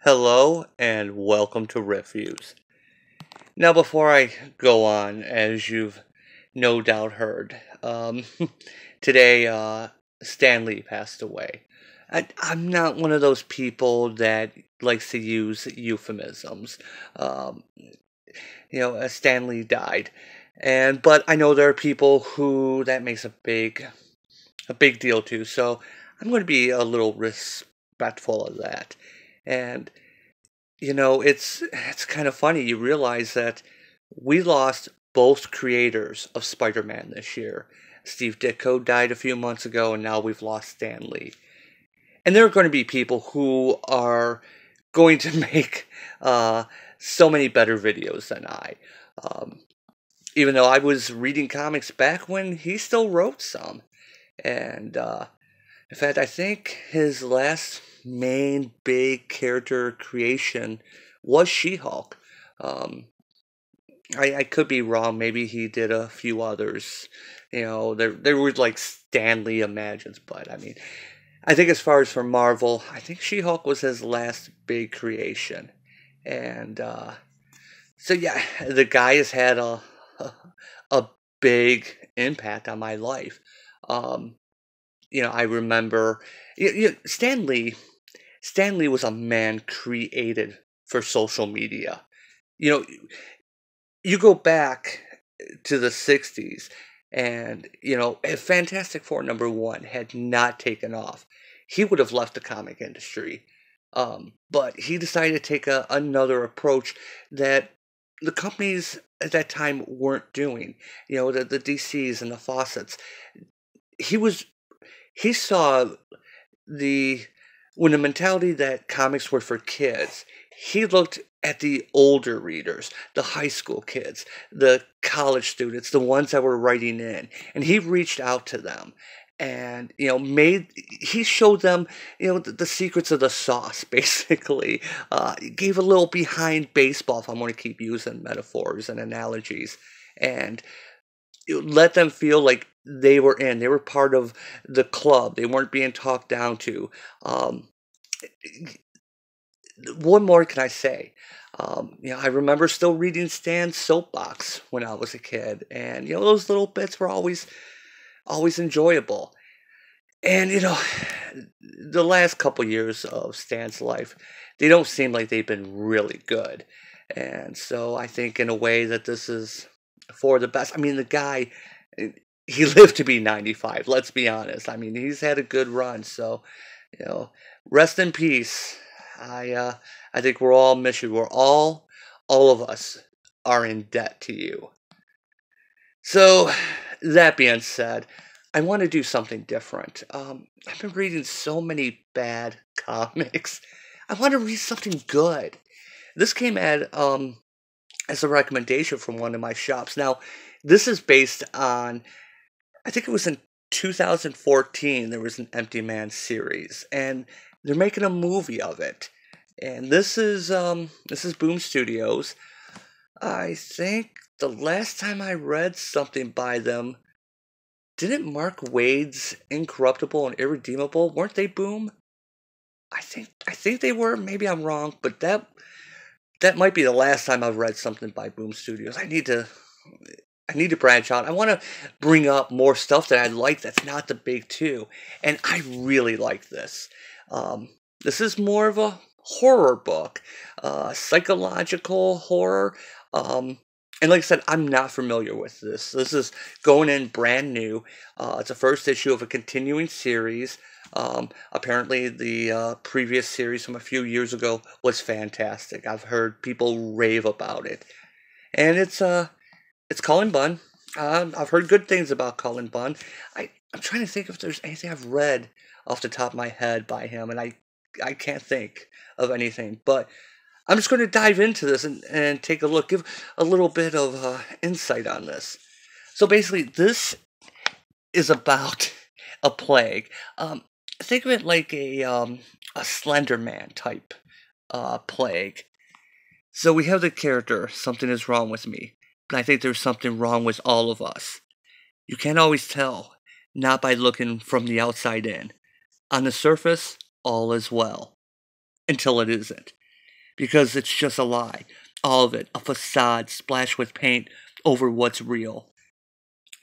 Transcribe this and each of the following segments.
Hello and welcome to Reviews. Now, before I go on, as you've no doubt heard, today Stan Lee passed away. I'm not one of those people that likes to use euphemisms. Um, Stan Lee died, but I know there are people who that makes a big deal to. So I'm going to be a little respectful of that, and it's kind of funny. You realize that we lost both creators of Spider-Man this year. Steve Ditko died a few months ago, and now we've lost Stan Lee. And there are going to be people who are going to make so many better videos than I. Um, Even though I was reading comics back when he still wrote some. And in fact, I think his last main big character creation was She-Hulk. Um, I could be wrong. Maybe he did a few others. There were like Stanley Imagines, but I mean, I think as far as for Marvel, I think She-Hulk was his last big creation, and so yeah, the guy has had a, a big impact on my life. Um, I remember Stan Lee. Stan Lee was a man created for social media. You know, you go back to the 60s, and, if Fantastic Four #1 had not taken off, he would have left the comic industry. But he decided to take another approach that the companies at that time weren't doing. The DCs and the Fawcett's. He was he saw the when the mentality that comics were for kids, he looked at the older readers, the high school kids, the college students, the ones that were writing in, and he reached out to them and made he showed them the secrets of the sauce basically. He gave a little behind baseball, if I'm going to keep using metaphors and analogies, and let them feel like they were part of the club. They weren't being talked down to. um, what more can I say? I remember still reading Stan's Soapbox when I was a kid, and those little bits were always enjoyable. And the last couple years of Stan's life, they don't seem like they've been really good. And so I think in a way that this is for the best. I mean, the guy, eh, he lived to be 95. Let's be honest. I mean, he's had a good run. So you know, rest in peace. I think we're all miss you. All of us are in debt to you. So, that being said, I want to do something different. I've been reading so many bad comics. I want to read something good. This came as a recommendation from one of my shops. Now, this is based on, I think it was in 2014, there was an Empty Man series, and they're making a movie of it. And this is Boom Studios. I think the last time I read something by them, didn't Mark Wade's Incorruptible and Irredeemable, weren't they Boom? I think they were. Maybe I'm wrong, but that might be the last time I've read something by Boom Studios. I need to branch out. I want to bring up more stuff that I like that's not the big two, and I really like this. This is more of a horror book, psychological horror. And like I said, I'm not familiar with this. This is going in brand new. It's the first issue of a continuing series. Apparently, the previous series from a few years ago was fantastic. I've heard people rave about it, and it's Cullen Bunn. I've heard good things about Cullen Bunn. I'm trying to think if there's anything I've read off the top of my head by him, and I can't think of anything. But I'm just going to dive into this and take a look, give a little bit of insight on this. So basically, this is about a plague. Think of it like a Slender Man type plague. So we have the character, something is wrong with me, but I think there's something wrong with all of us. You can't always tell, not by looking from the outside in. On the surface, all is well, until it isn't. because it's just a lie. All of it, a facade splashed with paint over what's real.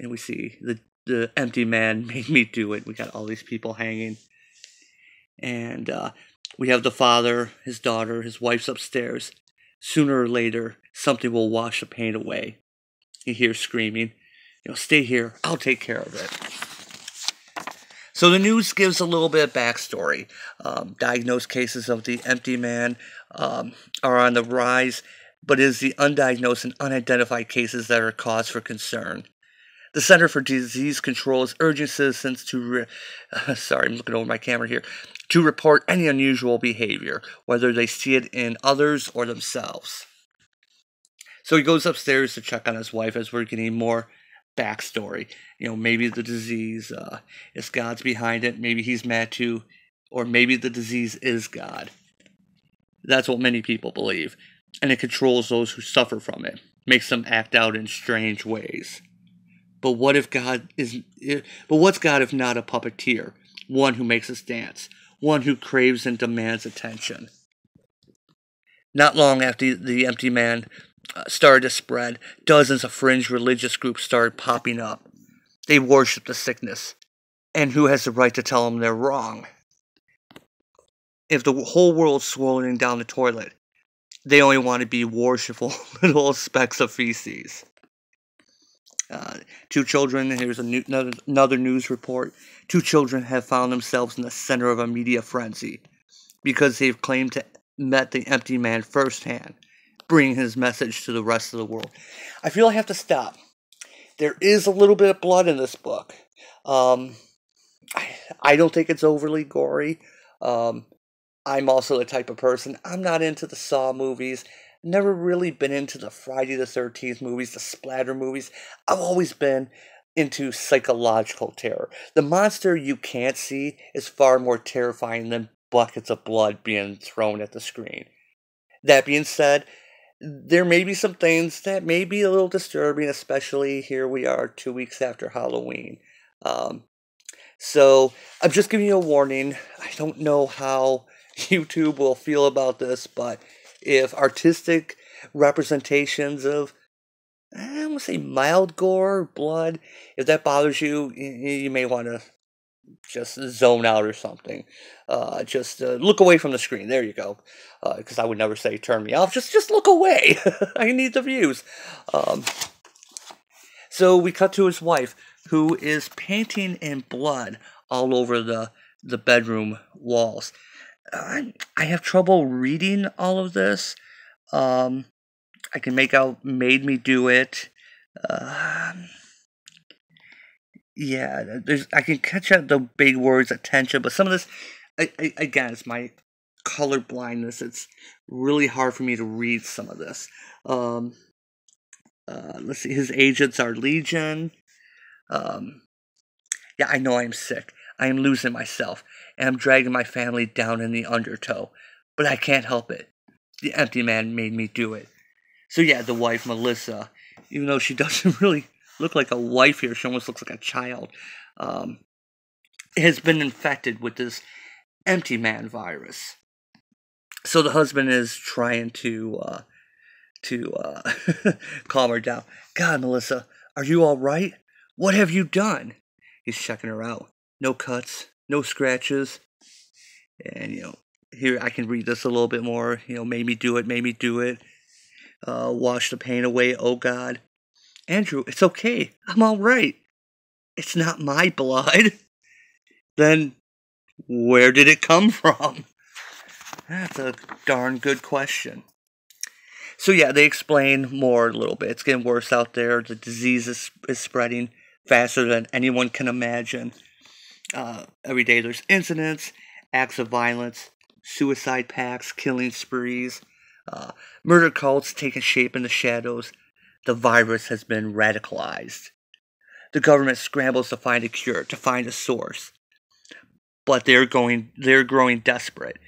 And we see the empty man made me do it. We got all these people hanging. And we have the father, his daughter, his wife's upstairs. Sooner or later, something will wash the paint away. You hear screaming, stay here, I'll take care of it. So the news gives a little bit of backstory. Diagnosed cases of the empty man are on the rise, but it is the undiagnosed and unidentified cases that are cause for concern. The Center for Disease Control is urging citizens to, sorry, I'm looking over my camera here, to report any unusual behavior, whether they see it in others or themselves. So he goes upstairs to check on his wife as we're getting more backstory. Maybe the disease is God's behind it. Maybe he's mad too. Or maybe the disease is God. That's what many people believe. And it controls those who suffer from it. Makes them act out in strange ways. But what's God if not a puppeteer? One who makes us dance. One who craves and demands attention. Not long after the empty man started to spread, dozens of fringe religious groups started popping up. They worship the sickness. And who has the right to tell them they're wrong? If the whole world's swirling down the toilet, they only want to be worshipful little specks of feces. 2 children, here's another news report. 2 children have found themselves in the center of a media frenzy because they've claimed to met the empty man firsthand, bringing his message to the rest of the world. I feel I have to stop. There is a little bit of blood in this book. I don't think it's overly gory. I'm also the type of person, I'm not into the Saw movies. Never really been into the Friday the 13th movies, the splatter movies. I've always been into psychological terror. The monster you can't see is far more terrifying than buckets of blood being thrown at the screen. That being said, there may be some things that may be a little disturbing, especially here we are 2 weeks after Halloween. So I'm just giving you a warning. I don't know how YouTube will feel about this, but if artistic representations of, I want to say mild gore, blood, if that bothers you, you may want to just zone out or something. Just look away from the screen. There you go. Because I would never say turn me off. Just look away. I need the views. So we cut to his wife, who is painting in blood all over the bedroom walls. I have trouble reading all of this. I can make out made me do it. Yeah, I can catch out the big words attention, but some of this, again, it's my color blindness. It's really hard for me to read some of this. Let's see, his agents are Legion. Yeah, I know I'm sick. I am losing myself, and I'm dragging my family down in the undertow. But I can't help it. The empty man made me do it. So yeah, the wife, Melissa, even though she doesn't really look like a wife here, she almost looks like a child, has been infected with this empty man virus. So the husband is trying to calm her down. God, Melissa, are you all right? What have you done? He's checking her out. No cuts, no scratches. And, here I can read this a little bit more. Made me do it. Wash the pain away, oh God. Andrew, it's okay. I'm all right. It's not my blood. Then, where did it come from? That's a darn good question. So yeah, they explain more a little bit. It's getting worse out there. The disease is spreading faster than anyone can imagine. Every day there's incidents, acts of violence, suicide pacts, killing sprees, murder cults taking shape in the shadows. The virus has been radicalized. The government scrambles to find a cure, to find a source. But they're growing desperate,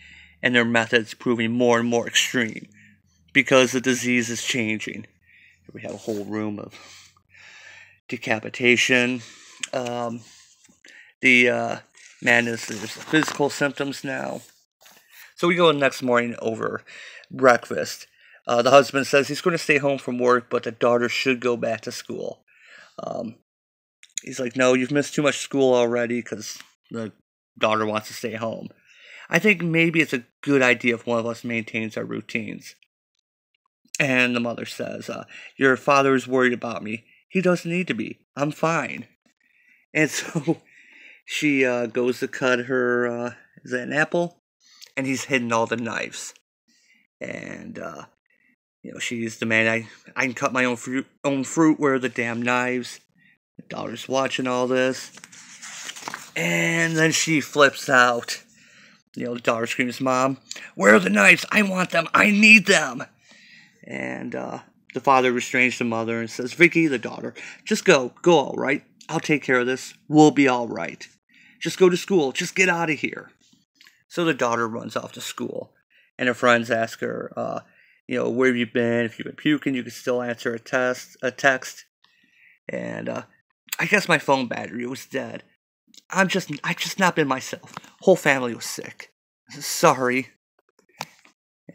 and their methods proving more and more extreme, because the disease is changing. We have a whole room of decapitation. There's physical symptoms now. So we go the next morning over breakfast. The husband says he's going to stay home from work, but the daughter should go back to school. Um, he's like, no, you've missed too much school already because the daughter wants to stay home. I think maybe it's a good idea if one of us maintains our routines. And the mother says, your father is worried about me. He doesn't need to be. I'm fine. And so she goes to cut her, is it an apple? And he's hidden all the knives. And, she's the man, I can cut my own fruit, where are the damn knives? The daughter's watching all this. And then she flips out. The daughter screams, Mom, where are the knives? I want them. I need them. And the father restrains the mother and says, Vicky, the daughter, just go. Go, all right? I'll take care of this. We'll be all right. Just go to school. Just get out of here. So the daughter runs off to school. And her friends ask her, where have you been? If you've been puking, you can still answer a text. And I guess my phone battery was dead. I've just not been myself. Whole family was sick. Sorry.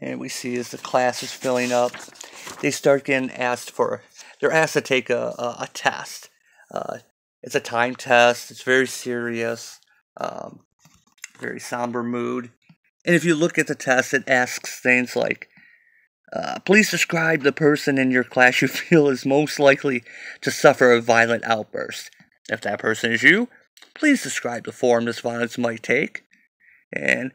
And we see as the class is filling up, they start getting they're asked to take a test. It's a time test. It's very serious, very somber mood. And if you look at the test, it asks things like, please describe the person in your class you feel is most likely to suffer a violent outburst. If that person is you, please describe the form this violence might take. And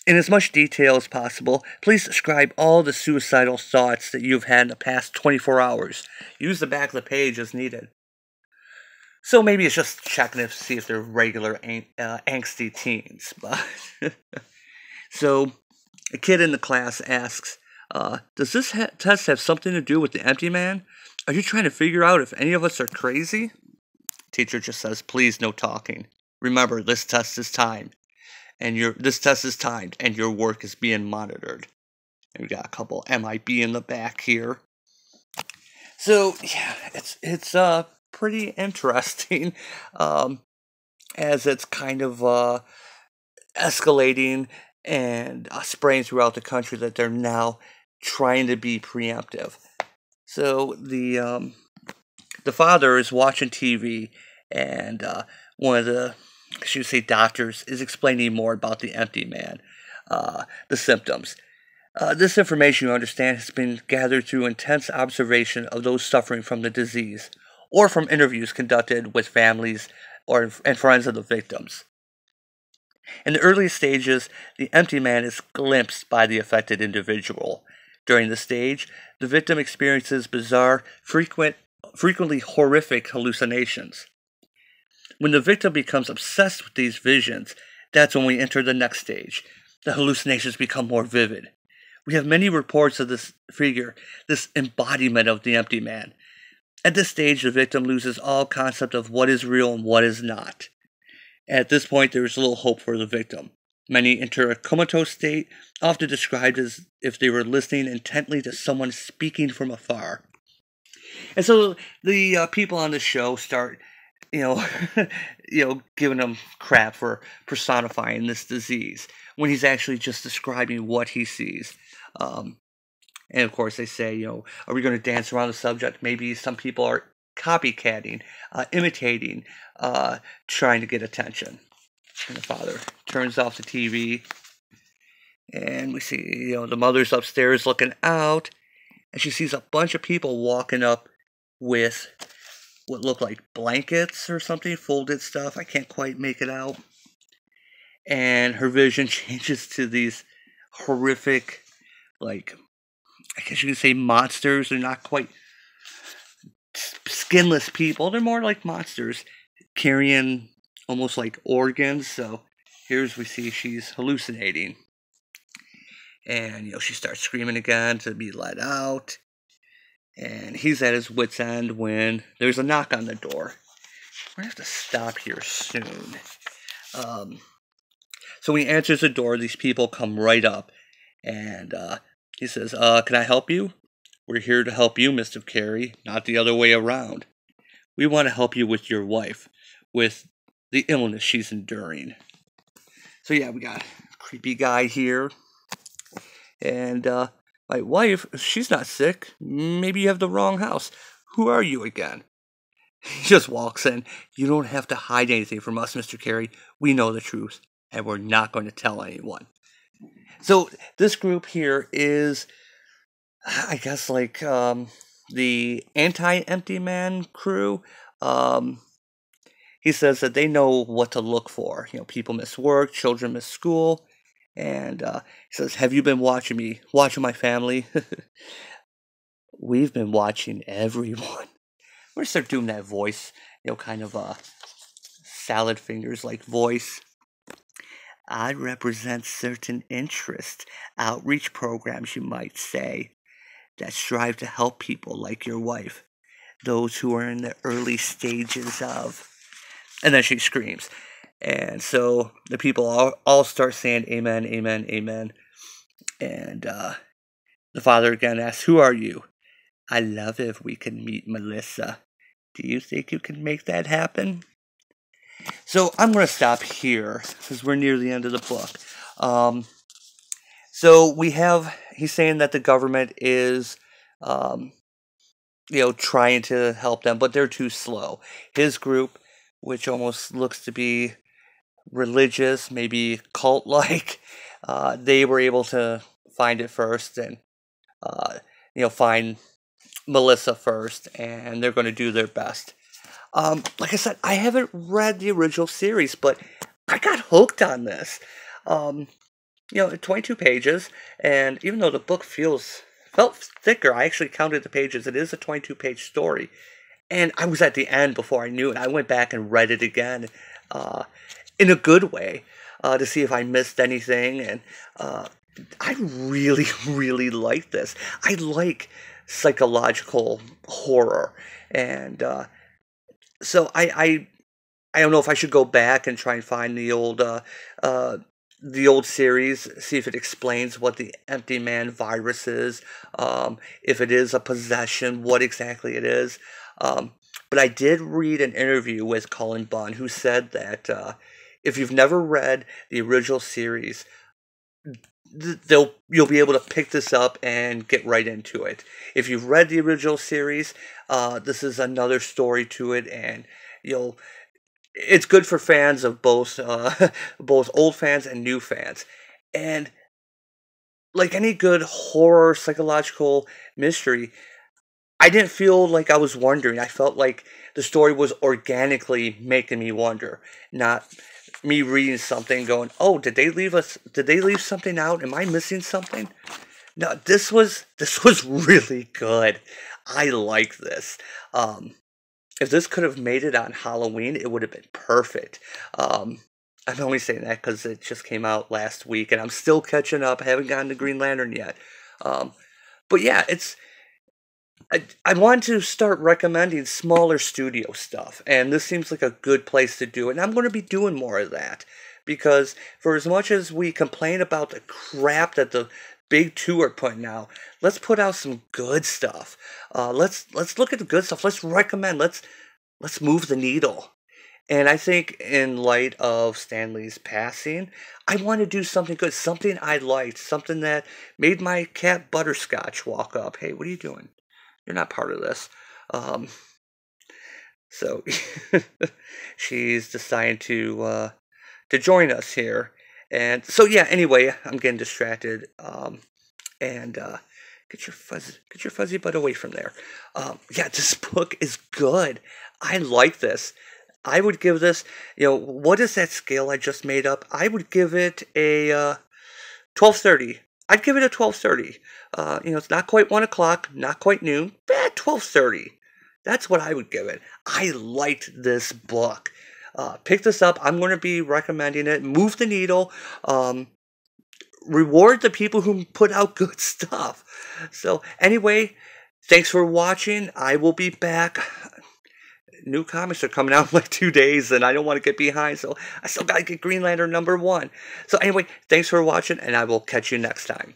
in as much detail as possible, please describe all the suicidal thoughts that you've had in the past 24 hours. Use the back of the page as needed. So maybe it's just checking to see if they're regular angsty teens. So a kid in the class asks, does this test have something to do with the empty man? Are you trying to figure out if any of us are crazy? Teacher just says, please, no talking. Remember, this test is timed. And this test is timed, and your work is being monitored. And we got a couple MIB in the back here. So yeah, it's pretty interesting, as it's kind of escalating and spraying throughout the country that they're now trying to be preemptive. So the father is watching TV, and one of the, doctors is explaining more about the empty man, the symptoms. This information, you understand, has been gathered through intense observation of those suffering from the disease, or from interviews conducted with families and friends of the victims. In the earliest stages, the empty man is glimpsed by the affected individual. During the stage, the victim experiences bizarre, frequently horrific hallucinations. When the victim becomes obsessed with these visions, that's when we enter the next stage. The hallucinations become more vivid. We have many reports of this figure, this embodiment of the empty man. At this stage, the victim loses all concept of what is real and what is not. At this point, there is little hope for the victim. Many enter a comatose state, often described as if they were listening intently to someone speaking from afar. And so the people on the show start, giving him crap for personifying this disease when he's actually just describing what he sees. And of course, they say, are we going to dance around the subject? Maybe some people are copycatting, imitating, trying to get attention. And the father turns off the TV, and we see, the mother's upstairs looking out, and she sees a bunch of people walking up with what look like blankets or something, folded stuff. I can't quite make it out. And her vision changes to these horrific, I guess you could say monsters. They're not quite skinless people. They're more like monsters carrying almost like organs. So here's we see she's hallucinating. And, she starts screaming again to be let out. And he's at his wit's end when there's a knock on the door. We're going to have to stop here soon. So when he answers the door, these people come right up. And he says, can I help you? We're here to help you, Mr. Carey, not the other way around. We want to help you with your wife, with the illness she's enduring. So yeah, we got a creepy guy here. And my wife, she's not sick. Maybe you have the wrong house. Who are you again? He just walks in. You don't have to hide anything from us, Mr. Carey. We know the truth, and we're not going to tell anyone. So this group here is, I guess, like the anti-empty man crew. Um, he says that they know what to look for. People miss work, children miss school, and he says, "Have you been watching me, watching my family?" We've been watching everyone. We're gonna start doing that voice, kind of a salad fingers like voice. I represent certain interests, outreach programs, you might say, that strive to help people like your wife, those who are in the early stages of. And then she screams. And so the people all start saying amen, amen, amen. And the father again asks, "Who are you?" "I love it if we can meet Melissa. Do you think you can make that happen?" So I'm going to stop here because we're near the end of the book. So he's saying that the government is, trying to help them, but they're too slow. His group, which almost looks to be religious, maybe cult-like, they were able to find it first and, find Melissa first, and they're going to do their best. Like I said, I haven't read the original series, but I got hooked on this. 22 pages, and even though the book felt thicker, I actually counted the pages. It is a 22-page story, and I was at the end before I knew it. I went back and read it again, in a good way, to see if I missed anything, and I really, really like this. I like psychological horror, and so I don't know if I should go back and try and find the old series, see if it explains what the Empty Man virus is, if it is a possession, what exactly it is. But I did read an interview with Cullen Bunn, who said that if you've never read the original series, you'll be able to pick this up and get right into it. If you've read the original series, this is another story to it, and it's good for fans of both both old fans and new fans. And like any good horror psychological mystery, I didn't feel like I was wondering. I felt like the story was organically making me wonder, not me reading something going, "Oh, did they leave something out? Am I missing something?" No, this was really good. I like this. If this could have made it on Halloween, it would have been perfect. I'm only saying that because it just came out last week, and I'm still catching up. I haven't gotten to Green Lantern yet. But yeah, I want to start recommending smaller studio stuff, and this seems like a good place to do it. And I'm going to be doing more of that, because for as much as we complain about the crap that the big two are putting out, let's put out some good stuff. Let's look at the good stuff. Let's recommend. Let's move the needle. And I think in light of Stan Lee's passing, I want to do something good, something I liked, something that made my cat Butterscotch walk up. "Hey, what are you doing? You're not part of this." So she's decided to join us here, and so yeah. Anyway, I'm getting distracted. And get your fuzzy butt away from there. Yeah, this book is good. I like this. I would give this. What is that scale I just made up? I would give it a 12:30. I'd give it a 12:30. It's not quite 1 o'clock, not quite noon. 12:30. That's what I would give it. I liked this book. Pick this up. I'm going to be recommending it. Move the needle. Reward the people who put out good stuff. So anyway, thanks for watching. I will be back. New comics are coming out in like 2 days, and I don't want to get behind, so I still got to get Green Lantern #1. So anyway, thanks for watching, and I will catch you next time.